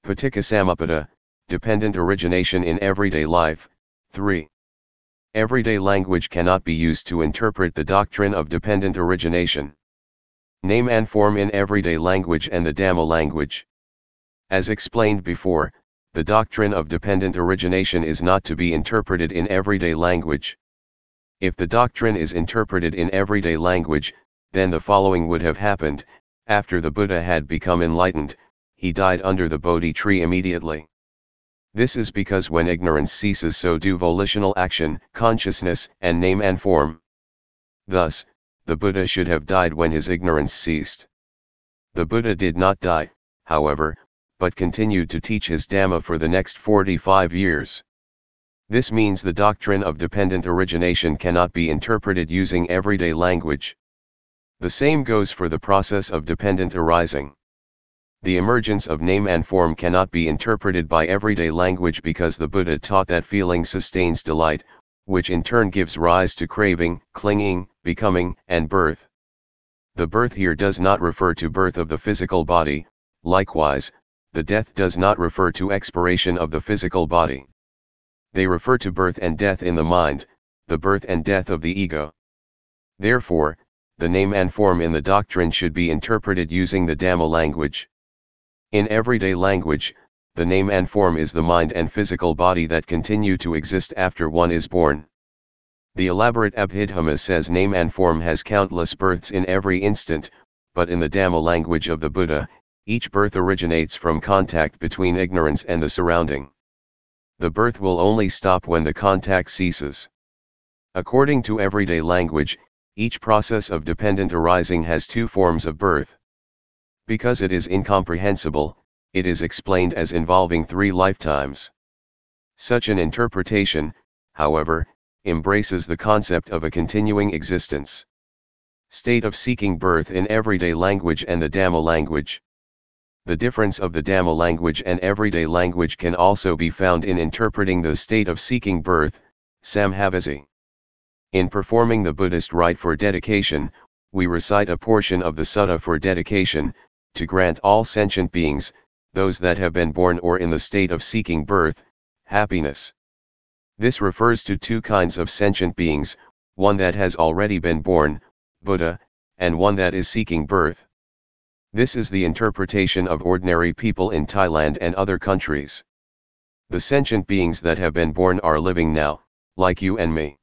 Paticca dependent origination in everyday life. 3. Everyday language cannot be used to interpret the doctrine of dependent origination. Name and form in everyday language and the Dhamma language. As explained before, the doctrine of dependent origination is not to be interpreted in everyday language. If the doctrine is interpreted in everyday language, then the following would have happened: after the Buddha had become enlightened, he died under the Bodhi tree immediately. This is because when ignorance ceases, so do volitional action, consciousness, and name and form. Thus, the Buddha should have died when his ignorance ceased. The Buddha did not die, however, but continued to teach his Dhamma for the next 45 years. This means the doctrine of dependent origination cannot be interpreted using everyday language. The same goes for the process of dependent arising. The emergence of name and form cannot be interpreted by everyday language because the Buddha taught that feeling sustains delight, which in turn gives rise to craving, clinging, becoming, and birth. The birth here does not refer to birth of the physical body. Likewise, the death does not refer to expiration of the physical body. They refer to birth and death in the mind, the birth and death of the ego. Therefore, the name and form in the doctrine should be interpreted using the Dhamma language. In everyday language, the name and form is the mind and physical body that continue to exist after one is born. The elaborate Abhidhamma says name and form has countless births in every instant, but in the Dhamma language of the Buddha, each birth originates from contact between ignorance and the surrounding. The birth will only stop when the contact ceases. According to everyday language, each process of dependent arising has two forms of birth. Because it is incomprehensible, it is explained as involving 3 lifetimes. Such an interpretation, however, embraces the concept of a continuing existence. State of seeking birth in everyday language and the Dhamma language. The difference of the Dhamma language and everyday language can also be found in interpreting the state of seeking birth, Sambhavasi. In performing the Buddhist rite for dedication, we recite a portion of the sutta for dedication, to grant all sentient beings, those that have been born or in the state of seeking birth, happiness. This refers to 2 kinds of sentient beings, one that has already been born, Buddha, and one that is seeking birth. This is the interpretation of ordinary people in Thailand and other countries. The sentient beings that have been born are living now, like you and me.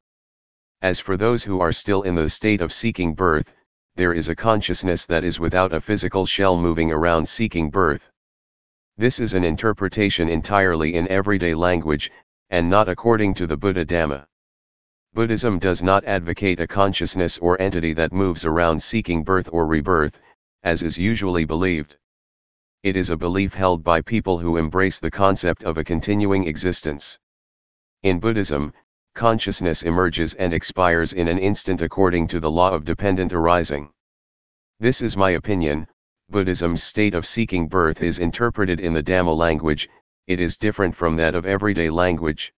As for those who are still in the state of seeking birth, there is a consciousness that is without a physical shell moving around seeking birth. This is an interpretation entirely in everyday language, and not according to the Buddha Dhamma. Buddhism does not advocate a consciousness or entity that moves around seeking birth or rebirth, as is usually believed. It is a belief held by people who embrace the concept of a continuing existence. In Buddhism, consciousness emerges and expires in an instant according to the law of dependent arising. This is my opinion. Buddhism's state of seeking birth is interpreted in the Dhamma language. It is different from that of everyday language.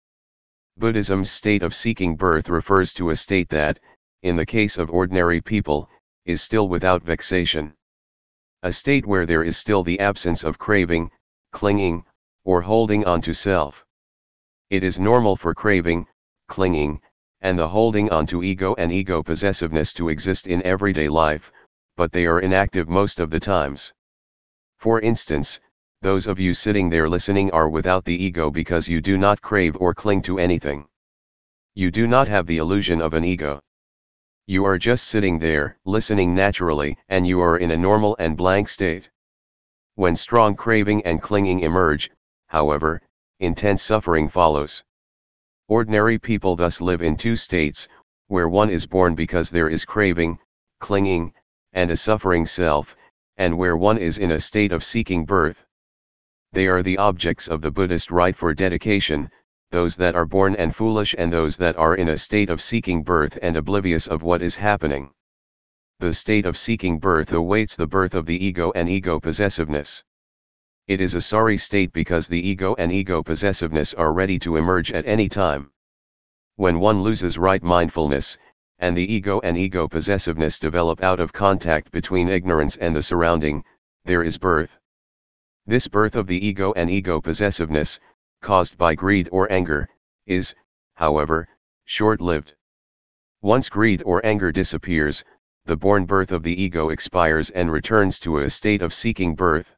Buddhism's state of seeking birth refers to a state that, in the case of ordinary people, is still without vexation. A state where there is still the absence of craving, clinging, or holding on to self. It is normal for craving, clinging, and the holding on to ego and ego possessiveness to exist in everyday life, but they are inactive most of the times. For instance, those of you sitting there listening are without the ego because you do not crave or cling to anything. You do not have the illusion of an ego. You are just sitting there, listening naturally, and you are in a normal and blank state. When strong craving and clinging emerge, however, intense suffering follows. Ordinary people thus live in 2 states, where one is born because there is craving, clinging, and a suffering self, and where one is in a state of seeking birth. They are the objects of the Buddhist rite for dedication, those that are born and foolish and those that are in a state of seeking birth and oblivious of what is happening. The state of seeking birth awaits the birth of the ego and ego possessiveness. It is a sorry state because the ego and ego possessiveness are ready to emerge at any time. When one loses right mindfulness, and the ego and ego possessiveness develop out of contact between ignorance and the surrounding, there is birth. This birth of the ego and ego possessiveness, caused by greed or anger, is, however, short-lived. Once greed or anger disappears, the born birth of the ego expires and returns to a state of seeking birth.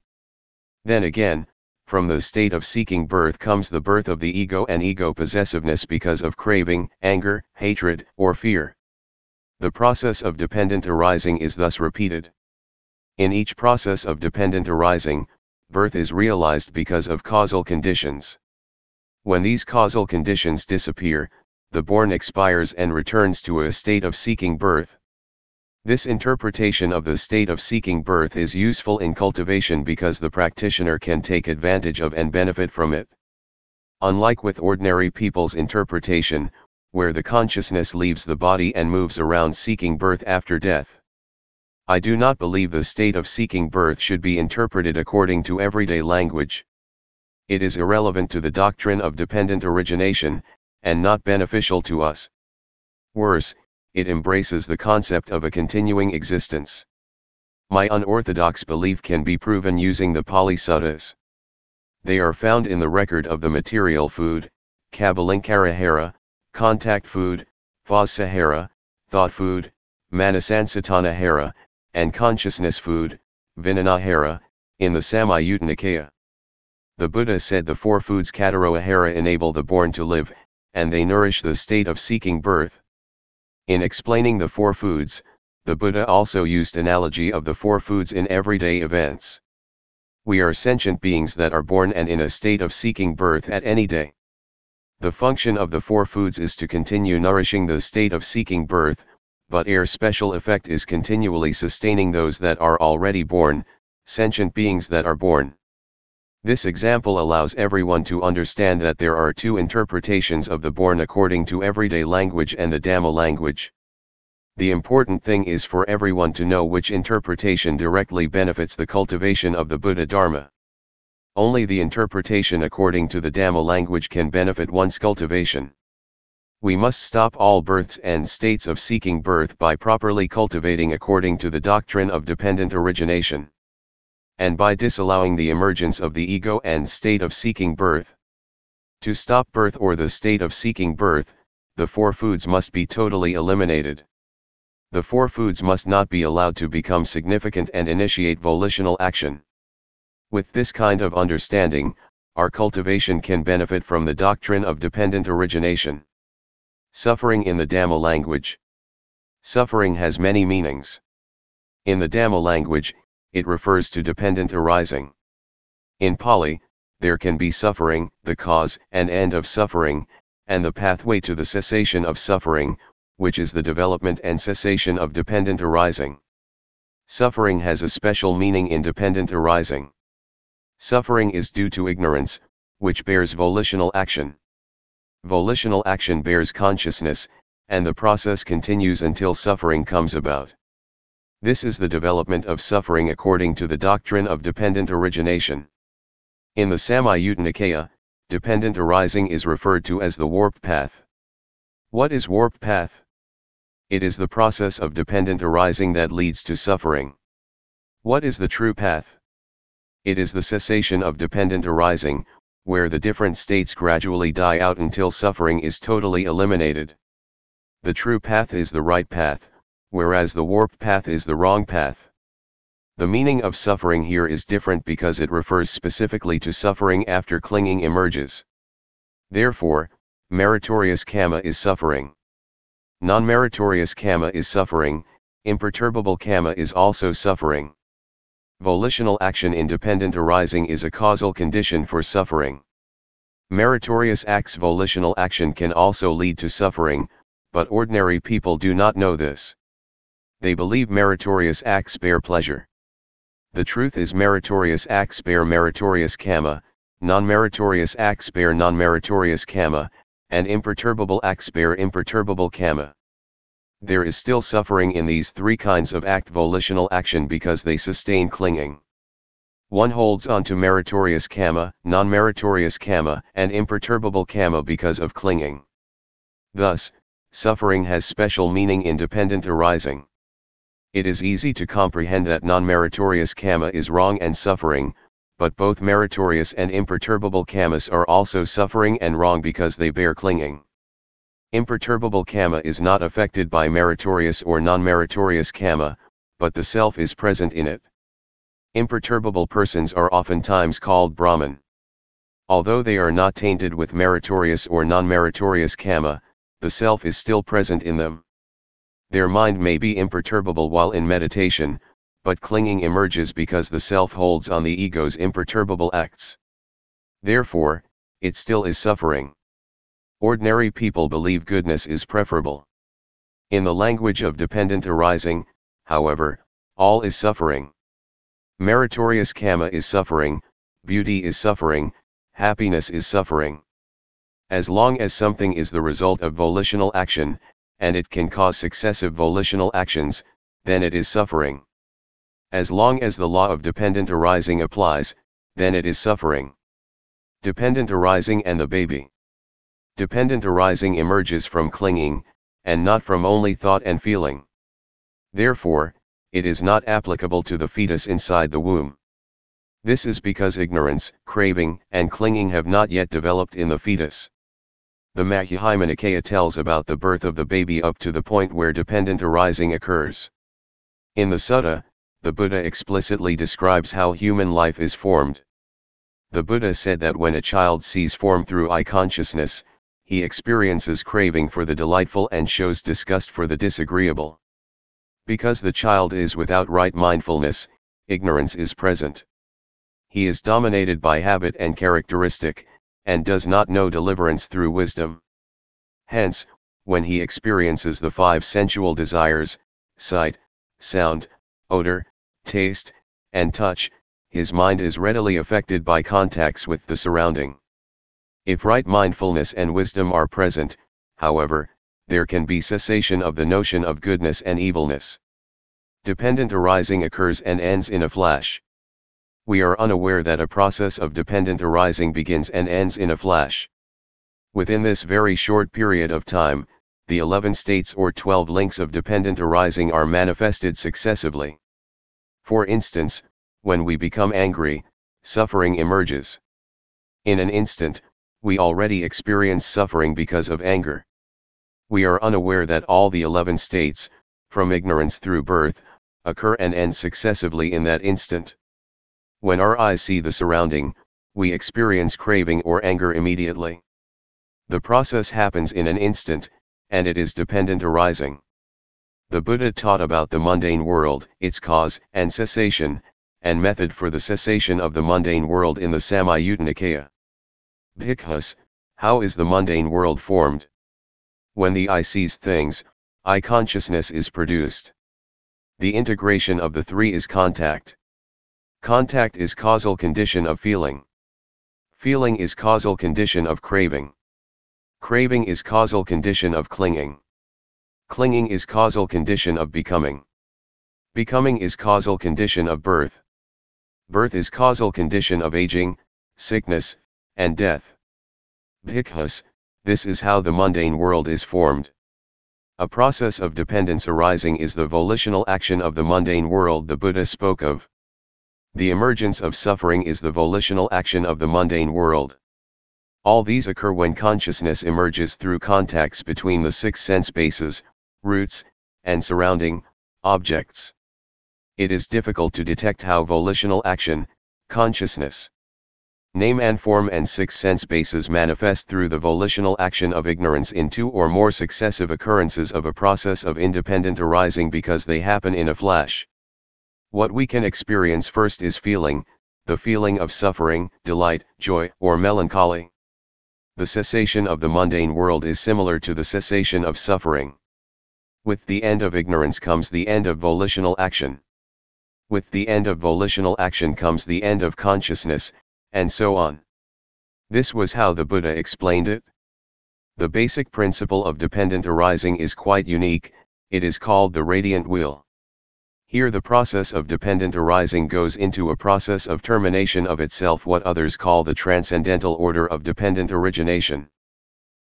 Then again, from the state of seeking birth comes the birth of the ego and ego possessiveness because of craving, anger, hatred, or fear. The process of dependent arising is thus repeated. In each process of dependent arising, birth is realized because of causal conditions. When these causal conditions disappear, the born expires and returns to a state of seeking birth. This interpretation of the state of seeking birth is useful in cultivation because the practitioner can take advantage of and benefit from it. Unlike with ordinary people's interpretation, where the consciousness leaves the body and moves around seeking birth after death. I do not believe the state of seeking birth should be interpreted according to everyday language. It is irrelevant to the doctrine of dependent origination, and not beneficial to us. Worse, it embraces the concept of a continuing existence. My unorthodox belief can be proven using the Pali Suttas. They are found in the record of the material food, Kabbalinkarahara, contact food, Vasahara, thought food, Manasansatana and consciousness food, Vinanahara, in the Samyutta Nikaya. The Buddha said the four foods Kataroahara enable the born to live, and they nourish the state of seeking birth. In explaining the four foods, the Buddha also used analogy of the four foods in everyday events. We are sentient beings that are born and in a state of seeking birth at any day. The function of the four foods is to continue nourishing the state of seeking birth, but their special effect is continually sustaining those that are already born, sentient beings that are born. This example allows everyone to understand that there are two interpretations of the born according to everyday language and the Dhamma language. The important thing is for everyone to know which interpretation directly benefits the cultivation of the Buddha Dharma. Only the interpretation according to the Dhamma language can benefit one's cultivation. We must stop all births and states of seeking birth by properly cultivating according to the doctrine of dependent origination, and by disallowing the emergence of the ego and state of seeking birth. To stop birth or the state of seeking birth, the four foods must be totally eliminated. The four foods must not be allowed to become significant and initiate volitional action. With this kind of understanding, our cultivation can benefit from the doctrine of dependent origination. Suffering in the Dhamma language. Suffering has many meanings. In the Dhamma language, it refers to dependent arising. In Pali, there can be suffering, the cause and end of suffering, and the pathway to the cessation of suffering, which is the development and cessation of dependent arising. Suffering has a special meaning in dependent arising. Suffering is due to ignorance, which bears volitional action. Volitional action bears consciousness, and the process continues until suffering comes about. This is the development of suffering according to the doctrine of dependent origination. In the Samyutta Nikaya, dependent arising is referred to as the warped path. What is warped path? It is the process of dependent arising that leads to suffering. What is the true path? It is the cessation of dependent arising, where the different states gradually die out until suffering is totally eliminated. The true path is the right path, whereas the warped path is the wrong path. The meaning of suffering here is different because it refers specifically to suffering after clinging emerges. Therefore, meritorious karma is suffering. Non-meritorious karma is suffering, imperturbable karma is also suffering. Volitional action independent arising is a causal condition for suffering. Meritorious acts volitional action can also lead to suffering, but ordinary people do not know this. They believe meritorious acts bear pleasure. The truth is meritorious acts bear meritorious karma, non-meritorious acts bear non-meritorious karma, and imperturbable acts bear imperturbable karma. There is still suffering in these three kinds of act volitional action because they sustain clinging. One holds on to meritorious karma, non-meritorious karma, and imperturbable karma because of clinging. Thus, suffering has special meaning in dependent arising. It is easy to comprehend that non-meritorious karma is wrong and suffering, but both meritorious and imperturbable kamas are also suffering and wrong because they bear clinging. Imperturbable kama is not affected by meritorious or non-meritorious kama, but the self is present in it. Imperturbable persons are oftentimes called Brahman. Although they are not tainted with meritorious or non-meritorious kama, the self is still present in them. Their mind may be imperturbable while in meditation, but clinging emerges because the self holds on the ego's imperturbable acts. Therefore, it still is suffering. Ordinary people believe goodness is preferable. In the language of dependent arising, however, all is suffering. Meritorious kama is suffering, beauty is suffering, happiness is suffering. As long as something is the result of volitional action, and it can cause successive volitional actions, then it is suffering. As long as the law of dependent arising applies, then it is suffering. Dependent arising and the baby. Dependent arising emerges from clinging, and not from only thought and feeling. Therefore, it is not applicable to the fetus inside the womb. This is because ignorance, craving, and clinging have not yet developed in the fetus. The Majjhima Nikaya tells about the birth of the baby up to the point where dependent arising occurs. In the Sutta, the Buddha explicitly describes how human life is formed. The Buddha said that when a child sees form through eye consciousness, he experiences craving for the delightful and shows disgust for the disagreeable. Because the child is without right mindfulness, ignorance is present. He is dominated by habit and characteristic, and does not know deliverance through wisdom. Hence, when he experiences the five sensual desires, sight, sound, odor, taste, and touch, his mind is readily affected by contacts with the surrounding. If right mindfulness and wisdom are present, however, there can be cessation of the notion of goodness and evilness. Dependent arising occurs and ends in a flash. We are unaware that a process of dependent arising begins and ends in a flash. Within this very short period of time, the 11 states or 12 links of dependent arising are manifested successively. For instance, when we become angry, suffering emerges. In an instant, we already experience suffering because of anger. We are unaware that all the 11 states, from ignorance through birth, occur and end successively in that instant. When our eyes see the surrounding, we experience craving or anger immediately. The process happens in an instant, and it is dependent arising. The Buddha taught about the mundane world, its cause and cessation, and method for the cessation of the mundane world in the Samyutta Nikaya. Bhikkhus, how is the mundane world formed? When the eye sees things, eye consciousness is produced. The integration of the three is contact. Contact is causal condition of feeling. Feeling is causal condition of craving. Craving is causal condition of clinging. Clinging is causal condition of becoming. Becoming is causal condition of birth. Birth is causal condition of aging, sickness, and death. Bhikkhus, this is how the mundane world is formed. A process of dependence arising is the volitional action of the mundane world the Buddha spoke of. The emergence of suffering is the volitional action of the mundane world. All these occur when consciousness emerges through contacts between the 6 sense bases, roots, and surrounding objects. It is difficult to detect how volitional action, consciousness, name and form and 6 sense bases manifest through the volitional action of ignorance in 2 or more successive occurrences of a process of independent arising because they happen in a flash. What we can experience first is feeling, the feeling of suffering, delight, joy, or melancholy. The cessation of the mundane world is similar to the cessation of suffering. With the end of ignorance comes the end of volitional action. With the end of volitional action comes the end of consciousness, and so on. This was how the Buddha explained it. The basic principle of dependent arising is quite unique, it is called the radiant wheel. Here the process of dependent arising goes into a process of termination of itself, what others call the transcendental order of dependent origination.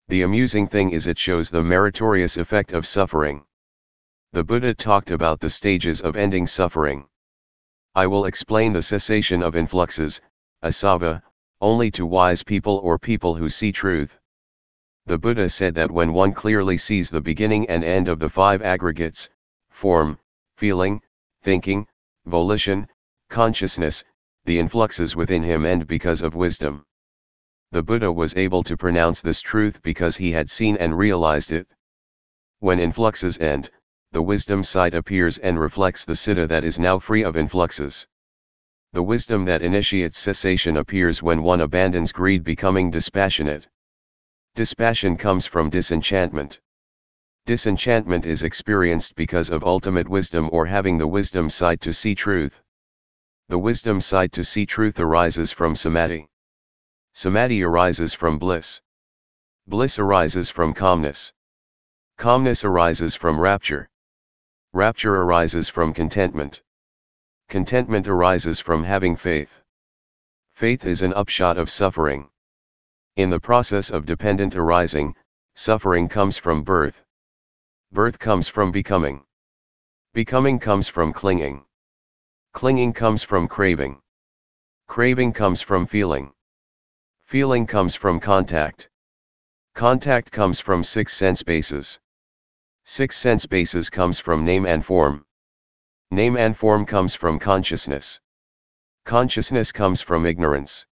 The amusing thing is it shows the meritorious effect of suffering. The Buddha talked about the stages of ending suffering. I will explain the cessation of influxes, asava, only to wise people or people who see truth. The Buddha said that when one clearly sees the beginning and end of the five aggregates, form, feeling, thinking, volition, consciousness, the influxes within him end because of wisdom. The Buddha was able to pronounce this truth because he had seen and realized it. When influxes end, the wisdom side appears and reflects the citta that is now free of influxes. The wisdom that initiates cessation appears when one abandons greed, becoming dispassionate. Dispassion comes from disenchantment. Disenchantment is experienced because of ultimate wisdom or having the wisdom sight to see truth. The wisdom sight to see truth arises from samadhi. Samadhi arises from bliss. Bliss arises from calmness. Calmness arises from rapture. Rapture arises from contentment. Contentment arises from having faith. Faith is an upshot of suffering. In the process of dependent arising, suffering comes from birth. Birth comes from becoming. Becoming comes from clinging. Clinging comes from craving. Craving comes from feeling. Feeling comes from contact. Contact comes from 6 sense bases. 6 sense bases comes from name and form. Name and form comes from consciousness. Consciousness comes from ignorance.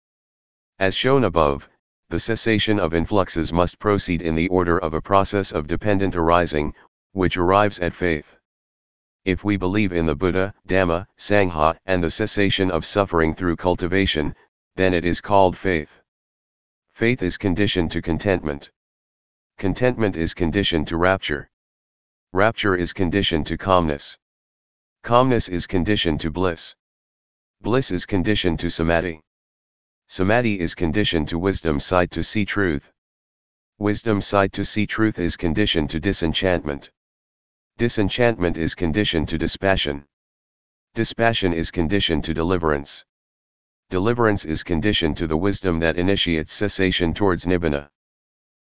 As shown above, the cessation of influxes must proceed in the order of a process of dependent arising, which arrives at faith. If we believe in the Buddha, Dhamma, Sangha, and the cessation of suffering through cultivation, then it is called faith. Faith is conditioned to contentment. Contentment is conditioned to rapture. Rapture is conditioned to calmness. Calmness is conditioned to bliss. Bliss is conditioned to samadhi. Samadhi is conditioned to wisdom sight to see truth. Wisdom sight to see truth is conditioned to disenchantment. Disenchantment is conditioned to dispassion. Dispassion is conditioned to deliverance. Deliverance is conditioned to the wisdom that initiates cessation towards nibbana.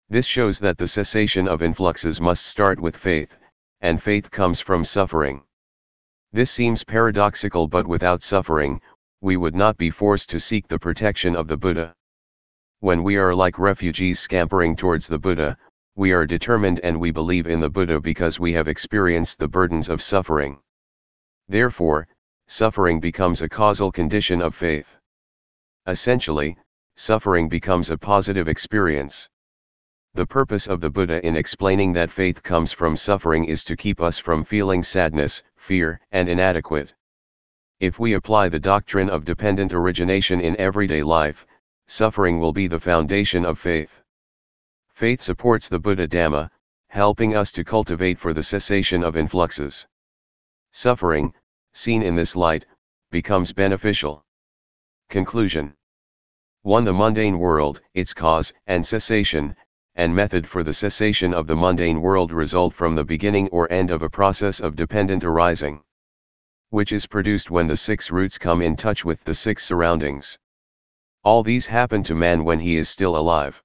This shows that the cessation of influxes must start with faith, and faith comes from suffering. This seems paradoxical, but without suffering, we would not be forced to seek the protection of the Buddha. When we are like refugees scampering towards the Buddha, we are determined and we believe in the Buddha because we have experienced the burdens of suffering. Therefore, suffering becomes a causal condition of faith. Essentially, suffering becomes a positive experience. The purpose of the Buddha in explaining that faith comes from suffering is to keep us from feeling sadness, fear, and inadequate. If we apply the doctrine of dependent origination in everyday life, suffering will be the foundation of faith. Faith supports the Buddha Dhamma, helping us to cultivate for the cessation of influxes. Suffering, seen in this light, becomes beneficial. Conclusion. 1. The mundane world, its cause and cessation, and method for the cessation of the mundane world result from the beginning or end of a process of dependent arising, which is produced when the 6 roots come in touch with the 6 surroundings. All these happen to man when he is still alive.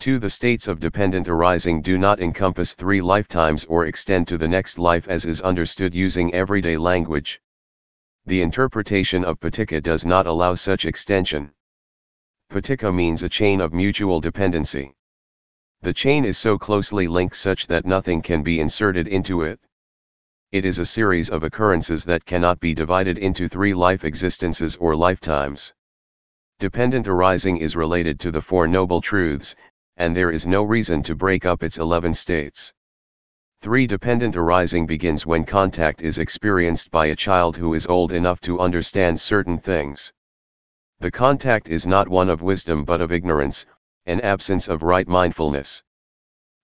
2. The states of dependent arising do not encompass 3 lifetimes or extend to the next life as is understood using everyday language. The interpretation of paticca does not allow such extension. Paticca means a chain of mutual dependency. The chain is so closely linked such that nothing can be inserted into it. It is a series of occurrences that cannot be divided into 3 life existences or lifetimes. Dependent arising is related to the 4 Noble Truths, and there is no reason to break up its 11 states. 3. Dependent arising begins when contact is experienced by a child who is old enough to understand certain things. The contact is not one of wisdom but of ignorance, an absence of right mindfulness.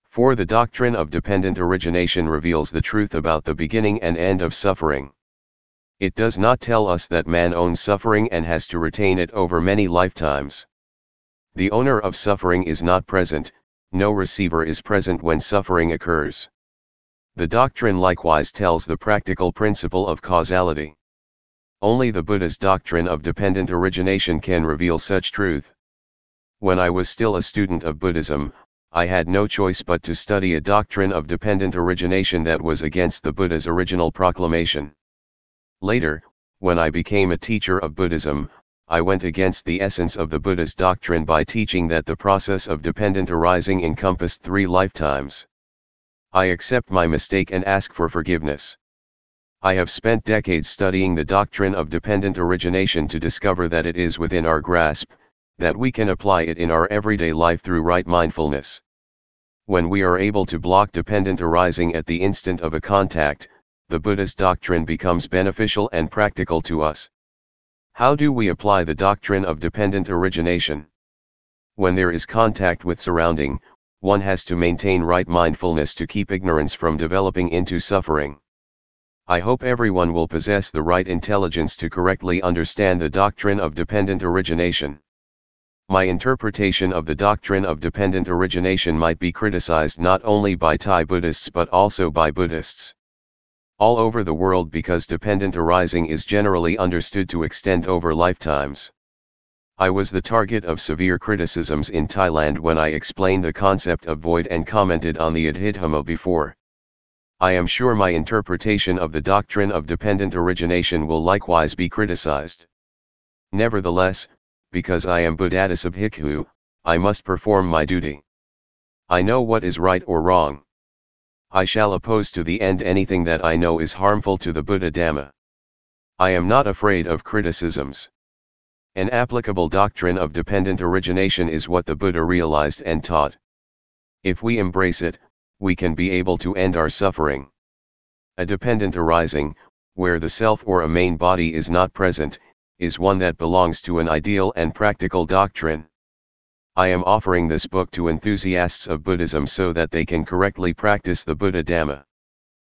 4. The doctrine of dependent origination reveals the truth about the beginning and end of suffering. It does not tell us that man owns suffering and has to retain it over many lifetimes. The owner of suffering is not present, no receiver is present when suffering occurs. The doctrine likewise tells the practical principle of causality. Only the Buddha's doctrine of dependent origination can reveal such truth. When I was still a student of Buddhism, I had no choice but to study a doctrine of dependent origination that was against the Buddha's original proclamation. Later, when I became a teacher of Buddhism, I went against the essence of the Buddha's doctrine by teaching that the process of dependent arising encompassed 3 lifetimes. I accept my mistake and ask for forgiveness. I have spent decades studying the doctrine of dependent origination to discover that it is within our grasp, that we can apply it in our everyday life through right mindfulness. When we are able to block dependent arising at the instant of a contact, the Buddha's doctrine becomes beneficial and practical to us. How do we apply the doctrine of dependent origination? When there is contact with surrounding, one has to maintain right mindfulness to keep ignorance from developing into suffering. I hope everyone will possess the right intelligence to correctly understand the doctrine of dependent origination. My interpretation of the doctrine of dependent origination might be criticized not only by Thai Buddhists but also by Buddhists all over the world, because dependent arising is generally understood to extend over lifetimes. I was the target of severe criticisms in Thailand when I explained the concept of void and commented on the Adhidhamma before. I am sure my interpretation of the doctrine of dependent origination will likewise be criticized. Nevertheless, because I am Buddhadisa Bhikkhu, I must perform my duty. I know what is right or wrong. I shall oppose to the end anything that I know is harmful to the Buddha Dhamma. I am not afraid of criticisms. An applicable doctrine of dependent origination is what the Buddha realized and taught. If we embrace it, we can be able to end our suffering. A dependent arising, where the self or a main body is not present, is one that belongs to an ideal and practical doctrine. I am offering this book to enthusiasts of Buddhism so that they can correctly practice the Buddha Dhamma.